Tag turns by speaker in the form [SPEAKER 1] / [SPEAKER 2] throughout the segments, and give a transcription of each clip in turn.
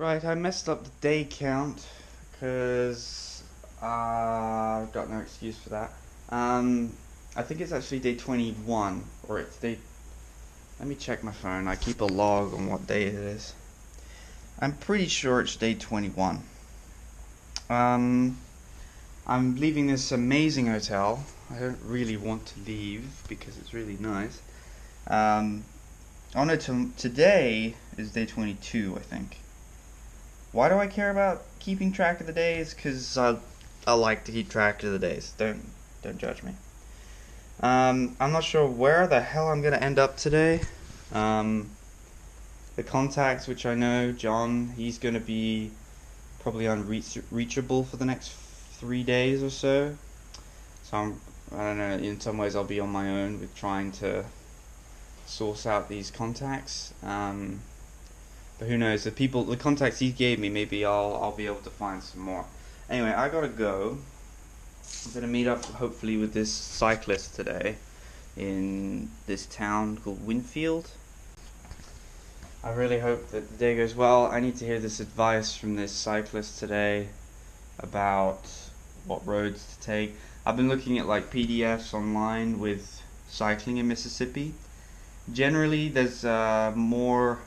[SPEAKER 1] Right, I messed up the day count because I've got no excuse for that. I think it's actually day 21, or it's day. Let me check my phone. I keep a log on what day it is. I'm pretty sure it's day 21. I'm leaving this amazing hotel. I don't really want to leave because it's really nice. Oh no, today is day 22, I think. Why do I care about keeping track of the days? Because I like to keep track of the days. Don't judge me. I'm not sure where the hell I'm gonna end up today. The contacts, which I know, John, he's gonna be probably unreachable for the next 3 days or so. So I don't know. In some ways, I'll be on my own with trying to source out these contacts. But who knows? The contacts he gave me, maybe I'll be able to find some more. Anyway, I gotta go. I'm gonna meet up hopefully with this cyclist today in this town called Winfield. I really hope that the day goes well. I need to hear this advice from this cyclist today about what roads to take. I've been looking at like PDFs online with cycling in Mississippi. Generally, there's more.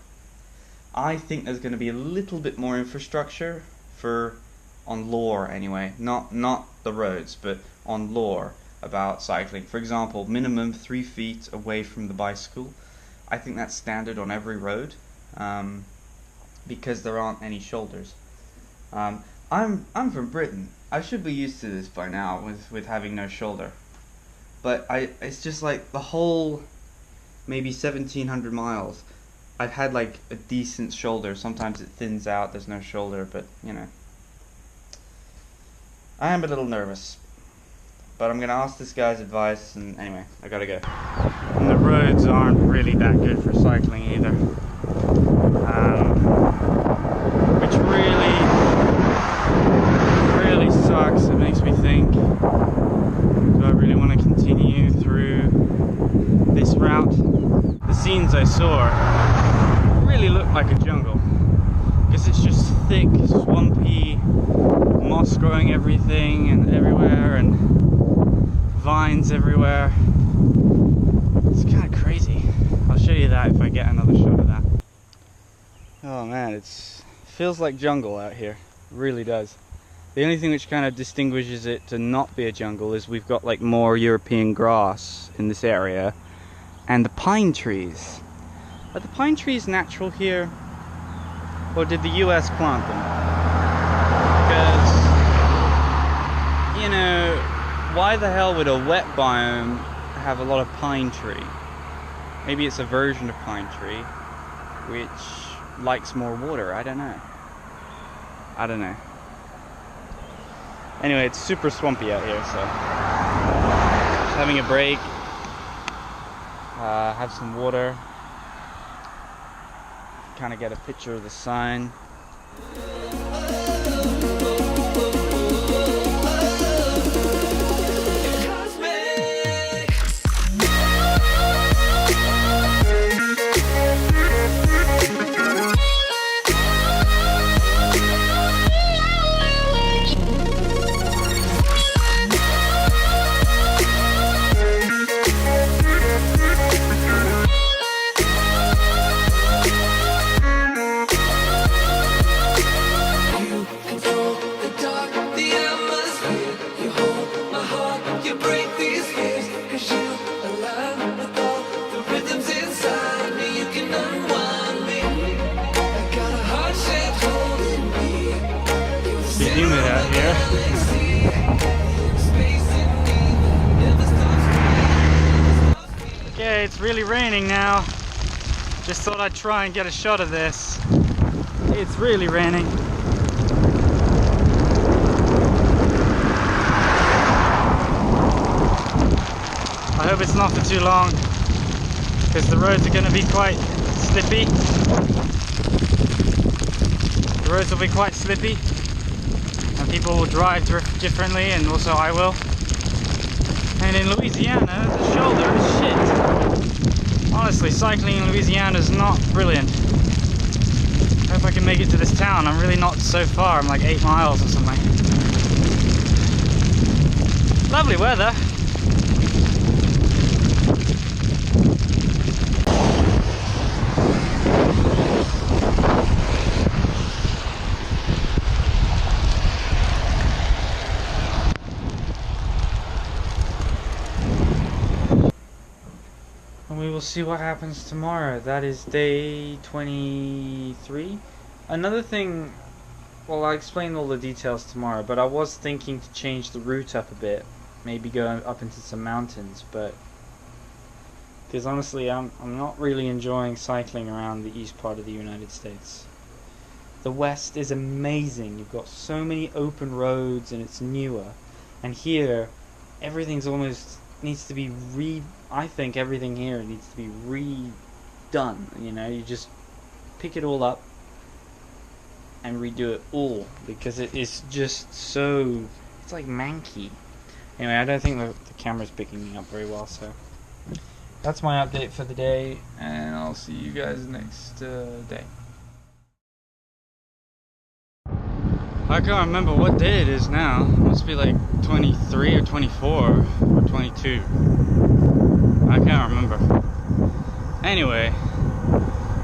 [SPEAKER 1] I think there's going to be a little bit more infrastructure on lore anyway, not the roads, but on lore about cycling. For example, minimum 3 feet away from the bicycle. I think that's standard on every road, because there aren't any shoulders. I'm from Britain. I should be used to this by now with having no shoulder. But it's just like the whole maybe 1,700 miles. I've had like a decent shoulder. Sometimes it thins out, there's no shoulder, but you know. I am a little nervous. But I'm gonna ask this guy's advice, and anyway, I gotta go. And the roads aren't really that good for cycling either. Which really sucks. It makes me think, do I really want to continue through this route? The scenes I saw really look like a jungle, because it's just thick, swampy, moss growing everywhere, and vines everywhere. It's kind of crazy. I'll show you that if I get another shot of that. Oh man, it feels like jungle out here. It really does. The only thing which kind of distinguishes it to not be a jungle is we've got like more European grass in this area, and the pine trees. Are the pine trees natural here, or did the US plant them? Because, you know, why the hell would a wet biome have a lot of pine tree? Maybe it's a version of pine tree which likes more water. I don't know. Anyway, it's super swampy out here, so just having a break, have some water, kind of get a picture of the sun. Humid out here. Okay, it's really raining now. Just thought I'd try and get a shot of this. It's really raining. I hope it's not for too long, because the roads are going to be quite slippy. The roads will be quite slippy. And people will drive differently, and also I will. And in Louisiana, the shoulder is shit. Honestly, cycling in Louisiana is not brilliant.
[SPEAKER 2] I hope I can make it to this town. I'm really not so far. I'm like 8 miles or something. Lovely weather. And we will see what happens tomorrow. That is day 23. Another thing, well, I'll explain all the details tomorrow, but I was thinking to change the route up a bit. Maybe go up into some mountains, but because honestly I'm not really enjoying cycling around the east part of the United States. The west is amazing. You've got so many open roads and it's newer. And here everything's almost needs to be I think everything here needs to be redone. You know, you just pick it all up and redo it all because it is just so, it's like manky. Anyway, I don't think the camera's picking me up very well, so that's my update for the day, and I'll see you guys next day. I can't remember what day it is now. It must be like 23 or 24 or 22. I can't remember. Anyway,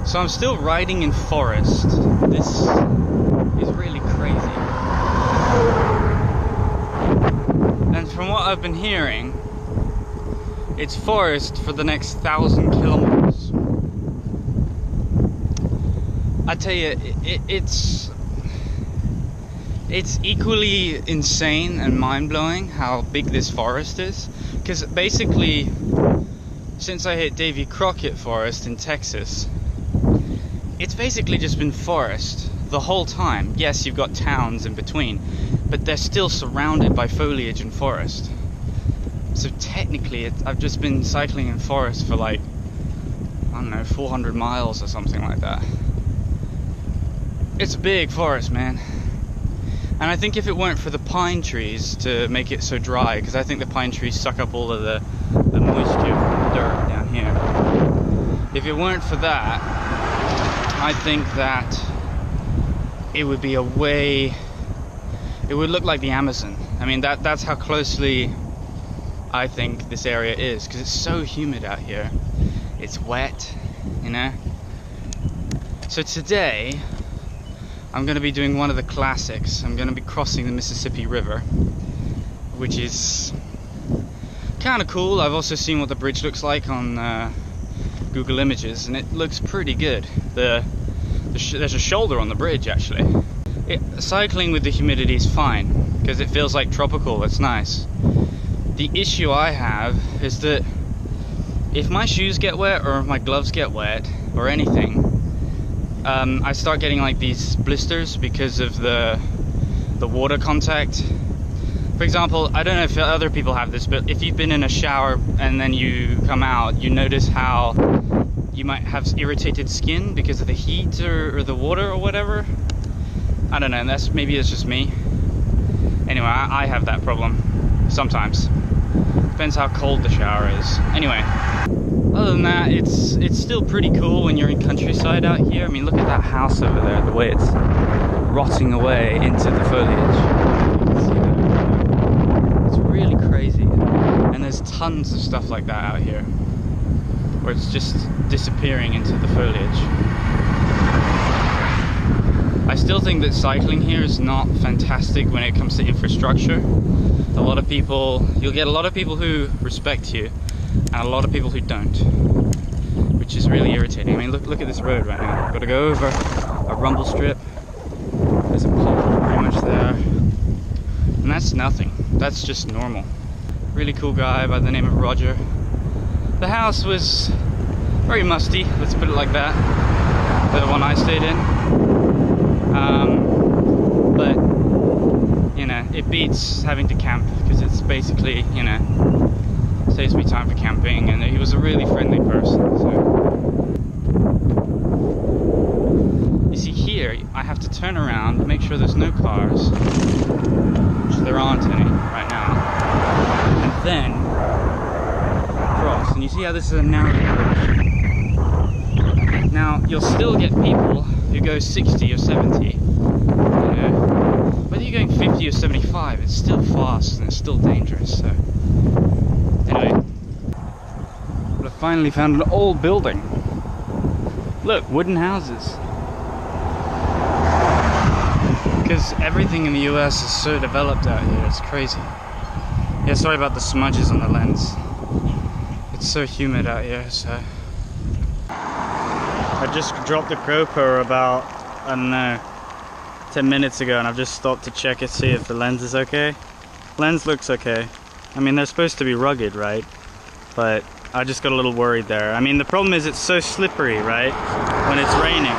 [SPEAKER 2] so I'm still riding in forest. This is really crazy. And from what I've been hearing, it's forest for the next 1,000 kilometers. I tell you, it's equally insane and mind-blowing how big this forest is. Because basically, since I hit Davy Crockett Forest in Texas, it's basically just been forest the whole time. Yes, you've got towns in between, but they're still surrounded by foliage and forest. So technically, I've just been cycling in forest for like, I don't know, 400 miles or something like that. It's a big forest, man. And I think if it weren't for the pine trees to make it so dry, because I think the pine trees suck up all of the moisture from the dirt down here. If it weren't for that, I think that it would be it would look like the Amazon. I mean, that's how closely I think this area is, because it's so humid out here. It's wet, you know. So today I'm going to be doing one of the classics. I'm going to be crossing the Mississippi River, which is kind of cool. I've also seen what the bridge looks like on Google Images, and it looks pretty good. There's a shoulder on the bridge, actually. Cycling with the humidity is fine, because it feels like tropical. It's nice. The issue I have is that if my shoes get wet, or if my gloves get wet, or anything, I start getting like these blisters because of the water contact. For example, I don't know if other people have this, but if you've been in a shower and then you come out, you notice how you might have irritated skin because of the heat or the water or whatever. I don't know, maybe it's just me. Anyway, I have that problem sometimes. Depends how cold the shower is. Anyway, other than that, it's still pretty cool when you're in countryside out here. I mean, look at that house over there, the way it's rotting away into the foliage. You can see that. It's really crazy. And there's tons of stuff like that out here, where it's just disappearing into the foliage. I still think that cycling here is not fantastic when it comes to infrastructure. You'll get a lot of people who respect you, and a lot of people who don't, which is really irritating. I mean, look at this road right now. I've got to go over a rumble strip. There's a pole pretty much there, and that's nothing. That's just normal. Really cool guy by the name of Roger. The house was very musty, let's put it like that, the one I stayed in. But you know, it beats having to camp, because it's basically, you know, saves me time for camping, and he was a really friendly person. So you see here, I have to turn around, make sure there's no cars, which there aren't any right now, and then cross. And you see how this is a narrow bridge. Now you'll still get people if you go 60 or 70, you know, whether you're going 50 or 75, it's still fast and it's still dangerous. So anyway, but I finally found an old building. Look, wooden houses. Because everything in the US is so developed out here, it's crazy. Yeah, sorry about the smudges on the lens. It's so humid out here, so. I just dropped the GoPro about, I don't know, 10 minutes ago, and I've just stopped to check it, see if the lens is okay. Lens looks okay. I mean, they're supposed to be rugged, right? But I just got a little worried there. I mean, the problem is it's so slippery, right? When it's raining.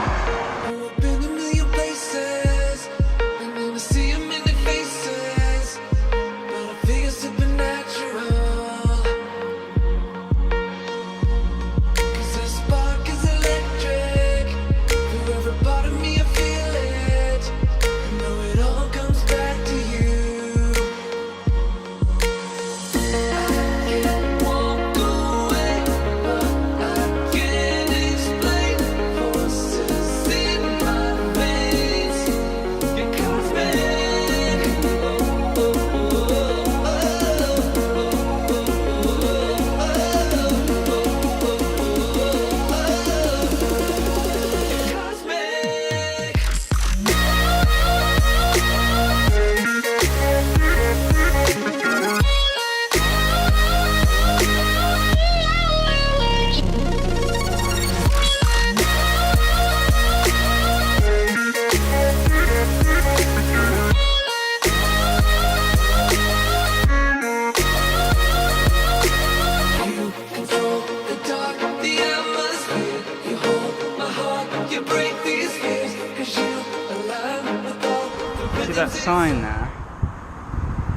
[SPEAKER 2] See that sign there?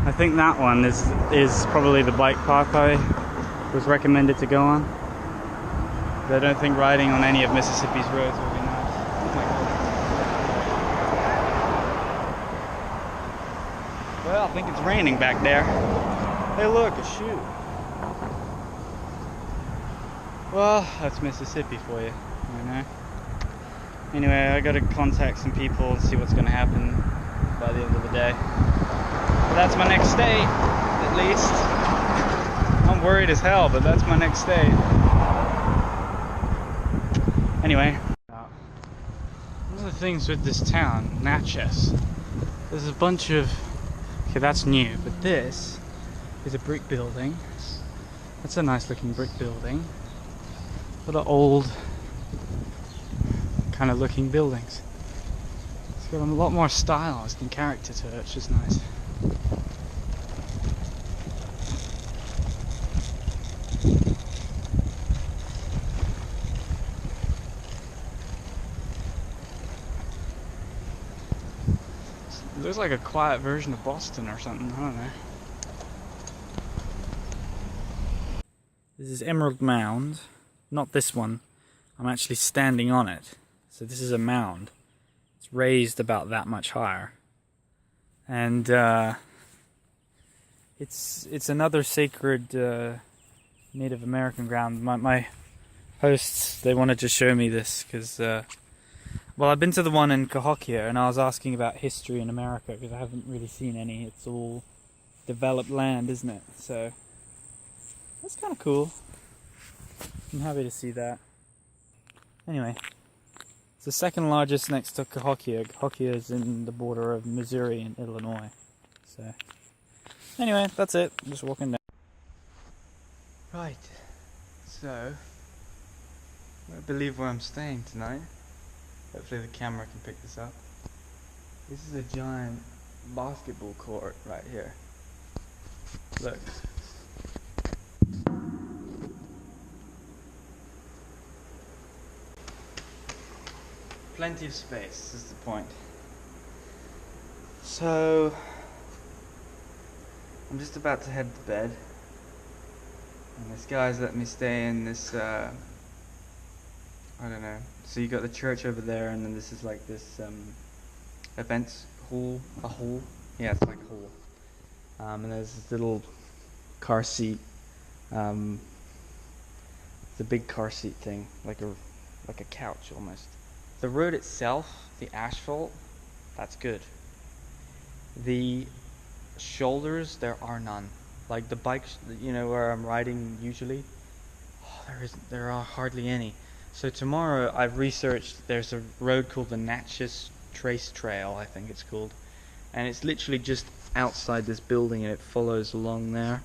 [SPEAKER 2] I think that one is probably the bike path I was recommended to go on. But I don't think riding on any of Mississippi's roads will be nice. Oh my God. Well, I think it's raining back there. Hey look, a shoe. Well, that's Mississippi for you, you know. Anyway, I gotta contact some people and see what's gonna happen by the end of the day. But that's my next state, at least. I'm worried as hell, but that's my next state. Anyway, one of the things with this town, Natchez, there's a bunch of, okay, that's new, but this is a brick building. That's a nice looking brick building. A lot of old kind of looking buildings. It's got a lot more stylized and character to it, which is nice. It looks like a quiet version of Boston or something, I don't know. This is Emerald Mound, not this one. I'm actually standing on it. So this is a mound. It's raised about that much higher. And it's another sacred Native American ground. My hosts, they wanted to show me this because well, I've been to the one in Cahokia, and I was asking about history in America because I haven't really seen any. It's all developed land, isn't it? So that's kind of cool. I'm happy to see that. Anyway, it's the second largest next to Cahokia. Cahokia is in the border of Missouri and Illinois. So anyway, that's it. I'm just walking down. Right. So I don't believe where I'm staying tonight. Hopefully the camera can pick this up. This is a giant basketball court right here. Look. Plenty of space is the point. So I'm just about to head to bed. And this guy's let me stay in this I don't know. So you got the church over there, and then this is like this events hall, a hall. Yeah, it's like a hall. And there's this little car seat. It's a big car seat thing, like a couch almost. The road itself, the asphalt, that's good. The shoulders, there are none. Like the bikes, where I'm riding usually, there are hardly any. So tomorrow I've researched, there's a road called the Natchez Trace Trail, I think it's called. And it's literally just outside this building and it follows along there.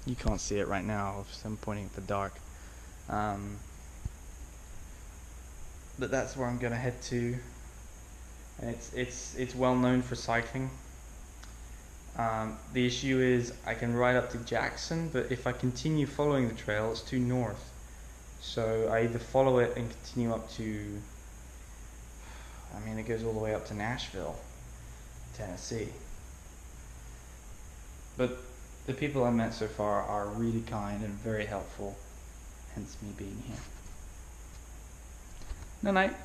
[SPEAKER 2] You can't see it right now, so I'm pointing at the dark. But that's where I'm gonna head to. And it's well known for cycling. The issue is I can ride up to Jackson, but if I continue following the trail, it's too north. So I either follow it and continue up to, it goes all the way up to Nashville, Tennessee. But the people I've met so far are really kind and very helpful, hence me being here. Night night.